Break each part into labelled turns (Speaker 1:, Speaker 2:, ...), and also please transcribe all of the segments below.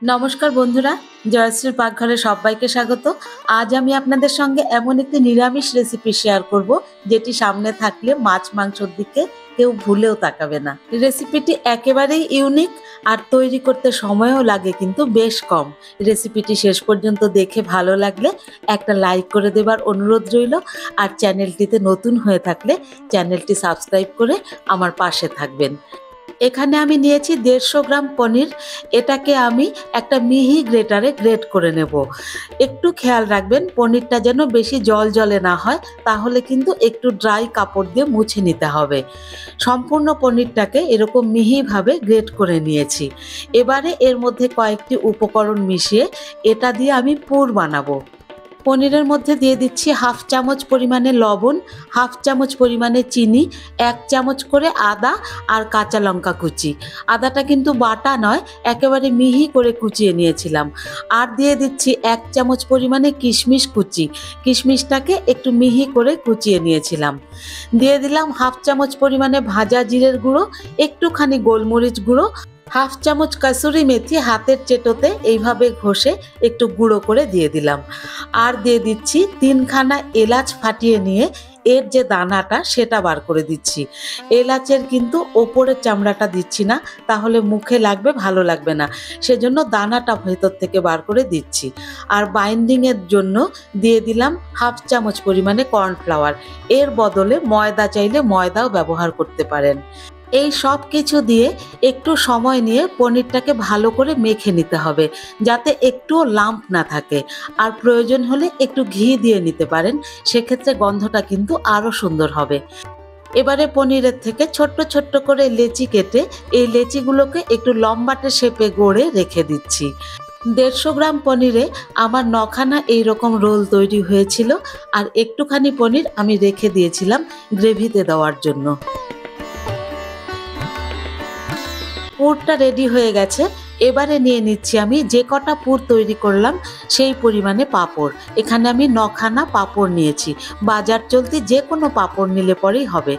Speaker 1: নমস্কার বন্ধুরা, জয়শ্রীর পাকঘরে সবাইকে স্বাগত। আজ আমি আপনাদের সঙ্গে এমন একটি নিরামিষ রেসিপি শেয়ার করব, যেটি সামনে থাকলে মাছ মাংসর দিকে কেউ ভুলেও তাকাবে না। রেসিপিটি একেবারেই ইউনিক আর তৈরি করতে সময়ও লাগে কিন্তু বেশ কম। রেসিপিটি শেষ পর্যন্ত দেখে ভালো লাগলে একটা লাইক করে দেবার অনুরোধ রইল। আর চ্যানেলটিতে নতুন হয়ে থাকলে চ্যানেলটি সাবস্ক্রাইব করে আমার পাশে থাকবেন। এখানে আমি নিয়েছি 150 গ্রাম পনির। এটাকে আমি একটা মিহি গ্রেটারে গ্রেট করে নেব। একটু খেয়াল রাখবেন পনিরটা যেন বেশি জলে না হয়, তাহলে কিন্তু একটু ড্রাই কাপড় দিয়ে মুছে নিতে হবে। সম্পূর্ণ পনিরটাকে এরকম মিহিভাবে গ্রেট করে নিয়েছি। এবারে এর মধ্যে কয়েকটি উপকরণ মিশিয়ে এটা দিয়ে আমি পুর বানাবো। পনিরের মধ্যে দিয়ে দিচ্ছি 1/2 চামচ পরিমাণে লবণ, 1/2 চামচ পরিমাণে চিনি, 1 চামচ করে আদা আর কাঁচা লঙ্কা কুচি। আদাটা কিন্তু বাটা নয়, একেবারে মিহি করে কুচিয়ে নিয়েছিলাম। আর দিয়ে দিচ্ছি 1 চামচ পরিমাণে কিশমিশ কুচি। কিশমিশটাকে একটু মিহি করে কুচিয়ে নিয়েছিলাম। দিয়ে দিলাম 1/2 চামচ পরিমাণে ভাজা জিরের গুঁড়ো, একটুখানি গোলমরিচ গুঁড়ো, 1/2 চামচ কাসুরি মেথি হাতের চেটোতে এইভাবে ঘষে একটু গুঁড়ো করে দিয়ে দিলাম। আর দিয়ে দিচ্ছি 3খানা এলাচ ফাটিয়ে নিয়ে এর যে দানাটা সেটা বার করে দিচ্ছি। এলাচের কিন্তু ওপরের চামড়াটা দিচ্ছি না, তাহলে মুখে লাগবে, ভালো লাগবে না। সেজন্য দানাটা ভেতর থেকে বার করে দিচ্ছি। আর বাইন্ডিংয়ের জন্য দিয়ে দিলাম 1/2 চামচ পরিমাণে কর্নফ্লাওয়ার। এর বদলে ময়দা চাইলে ময়দাও ব্যবহার করতে পারেন। এই সব কিছু দিয়ে একটু সময় নিয়ে পনিরটাকে ভালো করে মেখে নিতে হবে, যাতে একটুও লাম্প না থাকে। আর প্রয়োজন হলে একটু ঘি দিয়ে নিতে পারেন, সেক্ষেত্রে গন্ধটা কিন্তু আরও সুন্দর হবে। এবারে পনিরের থেকে ছোট্ট ছোট্ট করে লেচি কেটে এই লেচিগুলোকে একটু লম্বাটে শেপে গড়ে রেখে দিচ্ছি। 150 গ্রাম পনিরে আমার 9খানা এইরকম রোল তৈরি হয়েছিল। আর একটুখানি পনির আমি রেখে দিয়েছিলাম গ্রেভিতে দেওয়ার জন্য। পুরটা রেডি হয়ে গেছে। এবারে নিয়ে নিচ্ছি আমি যে কটা পুর তৈরি করলাম সেই পরিমাণে পাঁপড়। এখানে আমি 9খানা পাঁপড় নিয়েছি। বাজার চলতি যে কোনো পাঁপড় নিলে পরেই হবে।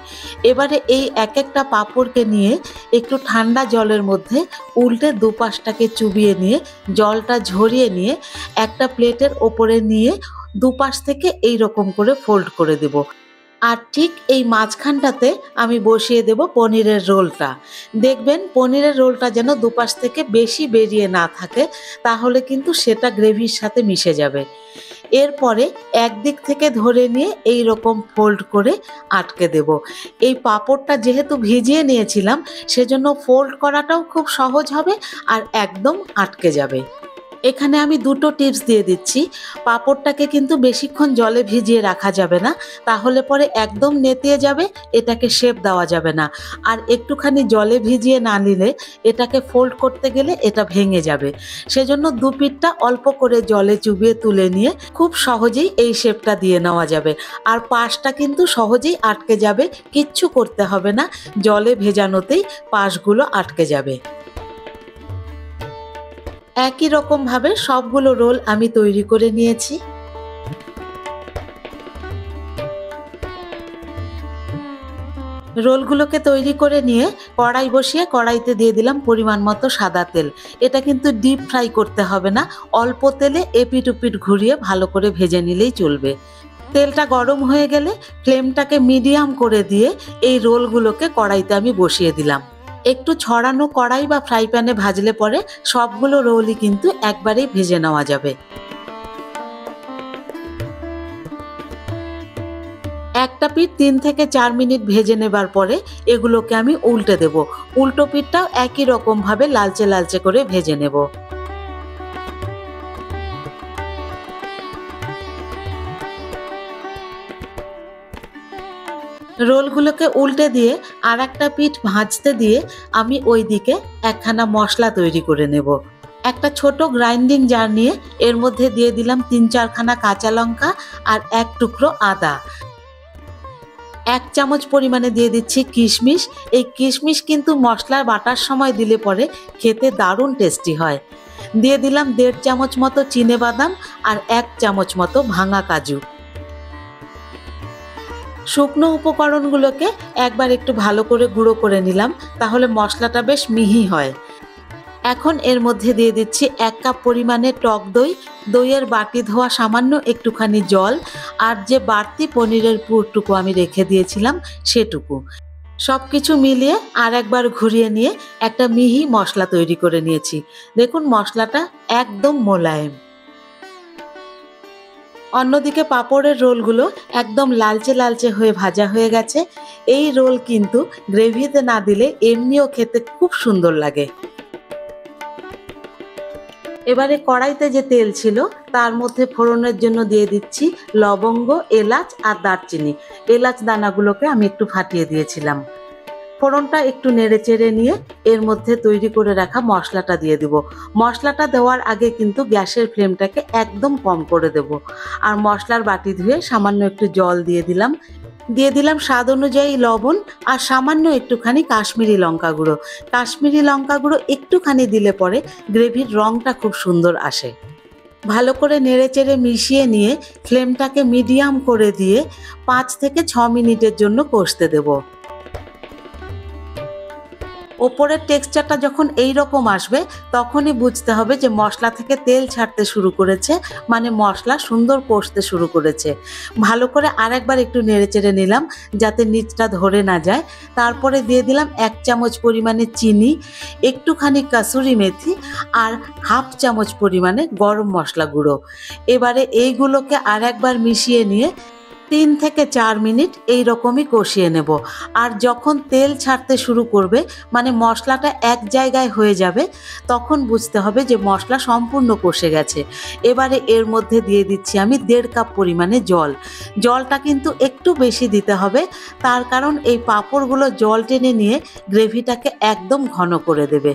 Speaker 1: এবারে এই এক একটা পাঁপড়কে নিয়ে একটু ঠান্ডা জলের মধ্যে উল্টে দুপাশটাকে চুবিয়ে নিয়ে জলটা ঝরিয়ে নিয়ে একটা প্লেটের ওপরে নিয়ে দুপাশ থেকে এই রকম করে ফোল্ড করে দেব। আর ঠিক এই মাঝখানটাতে আমি বসিয়ে দেব পনিরের রোলটা। দেখবেন পনিরের রোলটা যেন দুপাশ থেকে বেশি বেরিয়ে না থাকে, তাহলে কিন্তু সেটা গ্রেভির সাথে মিশে যাবে। এরপরে একদিক থেকে ধরে নিয়ে এই রকম ফোল্ড করে আটকে দেব। এই পাঁপড়টা যেহেতু ভিজিয়ে নিয়েছিলাম, সেজন্য ফোল্ড করাটাও খুব সহজ হবে আর একদম আটকে যাবে। এখানে আমি দুটো টিপস দিয়ে দিচ্ছি। পাঁপড়টাকে কিন্তু বেশিক্ষণ জলে ভিজিয়ে রাখা যাবে না, তাহলে পরে একদম নেতিয়ে যাবে, এটাকে শেপ দেওয়া যাবে না। আর একটুখানি জলে ভিজিয়ে না নিলে এটাকে ফোল্ড করতে গেলে এটা ভেঙে যাবে। সেজন্য দুপিঠটা অল্প করে জলে চুবিয়ে তুলে নিয়ে খুব সহজেই এই শেপটা দিয়ে নেওয়া যাবে। আর পাশটা কিন্তু সহজেই আটকে যাবে, কিচ্ছু করতে হবে না, জলে ভেজানোতেই পাশগুলো আটকে যাবে। একই রকমভাবে সবগুলো রোল আমি তৈরি করে নিয়েছি। রোলগুলোকে তৈরি করে নিয়ে কড়াই বসিয়ে কড়াইতে দিয়ে দিলাম পরিমাণ মতো সাদা তেল। এটা কিন্তু ডিপ ফ্রাই করতে হবে না, অল্প তেলে এপিট ওপিট ঘুরিয়ে ভালো করে ভেজে নিলেই চলবে। তেলটা গরম হয়ে গেলে ফ্লেমটাকে মিডিয়াম করে দিয়ে এই রোলগুলোকে কড়াইতে আমি বসিয়ে দিলাম। একটু ছড়ানো কড়াই বা ফ্রাই প্যানে ভাজলে পরে সবগুলো রোলই কিন্তু একবারেই ভেজে নেওয়া যাবে। একটা পিঠ 3 থেকে 4 মিনিট ভেজে নেবার পরে এগুলোকে আমি উল্টে দেব। উল্টো পিঠটাও একই রকম ভাবে লালচে লালচে করে ভেজে নেব। রোলগুলোকে উল্টে দিয়ে আর একটা পিঠ ভাজতে দিয়ে আমি ওই দিকে একখানা মশলা তৈরি করে নেব। একটা ছোট গ্রাইন্ডিং জার নিয়ে এর মধ্যে দিয়ে দিলাম 3-4খানা কাঁচা লঙ্কা আর এক টুকরো আদা। 1 চামচ পরিমাণে দিয়ে দিচ্ছি কিশমিশ। এই কিশমিশ কিন্তু মশলার বাটার সময় দিলে পরে খেতে দারুণ টেস্টি হয়। দিয়ে দিলাম 1.5 চামচ মতো চিনেবাদাম আর 1 চামচ মতো ভাঙা কাজু। শুকনো উপকরণগুলোকে একবার একটু ভালো করে গুঁড়ো করে নিলাম, তাহলে মশলাটা বেশ মিহি হয়। এখন এর মধ্যে দিয়ে দিচ্ছি 1 কাপ পরিমাণে টক দই, দইয়ের বাটি ধোয়া সামান্য একটুখানি জল আর যে বাড়তি পনিরের পুরটুকু আমি রেখে দিয়েছিলাম সেটুকু। সব কিছু মিলিয়ে আর একবার ঘুরিয়ে নিয়ে একটা মিহি মশলা তৈরি করে নিয়েছি। দেখুন মশলাটা একদম মোলায়েম। অন্যদিকে পাঁপড়ের রোলগুলো একদম লালচে লালচে হয়ে ভাজা হয়ে গেছে। এই রোল কিন্তু গ্রেভিতে না দিলে এমনিও খেতে খুব সুন্দর লাগে। এবারে কড়াইতে যে তেল ছিল তার মধ্যে ফোড়নের জন্য দিয়ে দিচ্ছি লবঙ্গ, এলাচ আর দারচিনি। এলাচ দানাগুলোকে আমি একটু ফাটিয়ে দিয়েছিলাম। ফোড়নটা একটু নেড়ে চেড়ে নিয়ে এর মধ্যে তৈরি করে রাখা মশলাটা দিয়ে দিব। মশলাটা দেওয়ার আগে কিন্তু গ্যাসের ফ্লেমটাকে একদম কম করে দেব। আর মশলার বাটি ধুয়ে সামান্য একটু জল দিয়ে দিলাম। স্বাদ অনুযায়ী লবণ আর সামান্য একটুখানি কাশ্মীরি লঙ্কা গুঁড়ো। কাশ্মীরি লঙ্কা গুঁড়ো একটুখানি দিলে পরে গ্রেভির রঙটা খুব সুন্দর আসে। ভালো করে নেড়েচেড়ে মিশিয়ে নিয়ে ফ্লেমটাকে মিডিয়াম করে দিয়ে 5 থেকে 6 মিনিটের জন্য কষতে দেব। ওপরের টেক্সচারটা যখন এই রকম আসবে তখনই বুঝতে হবে যে মশলা থেকে তেল ছাড়তে শুরু করেছে, মানে মশলা সুন্দর কষতে শুরু করেছে। ভালো করে আরেকবার একটু নেড়েচেড়ে নিলাম যাতে নিচটা ধরে না যায়। তারপরে দিয়ে দিলাম 1 চামচ পরিমাণে চিনি, একটুখানি কাসুরি মেথি আর হাফ চামচ পরিমাণে গরম মশলা গুঁড়ো। এবারে এইগুলোকে আরেকবার মিশিয়ে নিয়ে 3 থেকে 4 মিনিট এই রকমই কষিয়ে নেব। আর যখন তেল ছাড়তে শুরু করবে, মানে মশলাটা এক জায়গায় হয়ে যাবে, তখন বুঝতে হবে যে মশলা সম্পূর্ণ কষে গেছে। এবারে এর মধ্যে দিয়ে দিচ্ছি আমি 1.5 কাপ পরিমাণে জল। জলটা কিন্তু একটু বেশি দিতে হবে, তার কারণ এই পাঁপড়গুলো জল টেনে নিয়ে গ্রেভিটাকে একদম ঘন করে দেবে।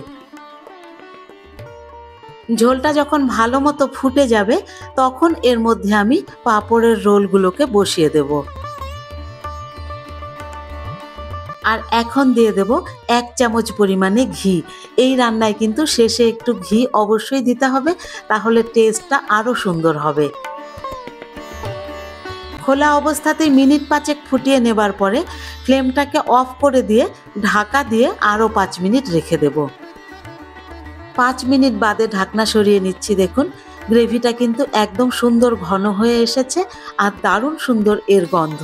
Speaker 1: ঝোলটা যখন ভালো মতো ফুটে যাবে তখন এর মধ্যে আমি পাঁপড়ের রোলগুলোকে বসিয়ে দেব। আর এখন দিয়ে দেব 1 চামচ পরিমাণে ঘি। এই রান্নায় কিন্তু শেষে একটু ঘি অবশ্যই দিতে হবে, তাহলে টেস্টটা আরো সুন্দর হবে। খোলা অবস্থাতেই মিনিট 5 ফুটিয়ে নেবার পরে ফ্লেমটাকে অফ করে দিয়ে ঢাকা দিয়ে আরো 5 মিনিট রেখে দেব। 5 মিনিট বাদে ঢাকনা সরিয়ে নিচ্ছি। দেখুন গ্রেভিটা কিন্তু একদম সুন্দর ঘন হয়ে এসেছে আর দারুণ সুন্দর এর গন্ধ।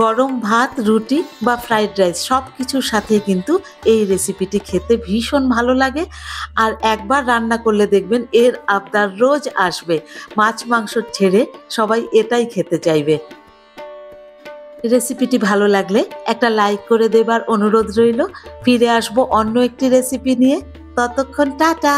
Speaker 1: গরম ভাত, রুটি বা ফ্রাইড রাইস সব কিছুর সাথে কিন্তু এই রেসিপিটি খেতে ভীষণ ভালো লাগে। আর একবার রান্না করলে দেখবেন এর আবদার রোজ আসবে। মাছ মাংস ছেড়ে সবাই এটাই খেতে চাইবে। রেসিপিটি ভালো লাগলে একটা লাইক করে দেবার অনুরোধ রইল। ফিরে আসবো অন্য একটি রেসিপি নিয়ে। ততক্ষণ টাটা।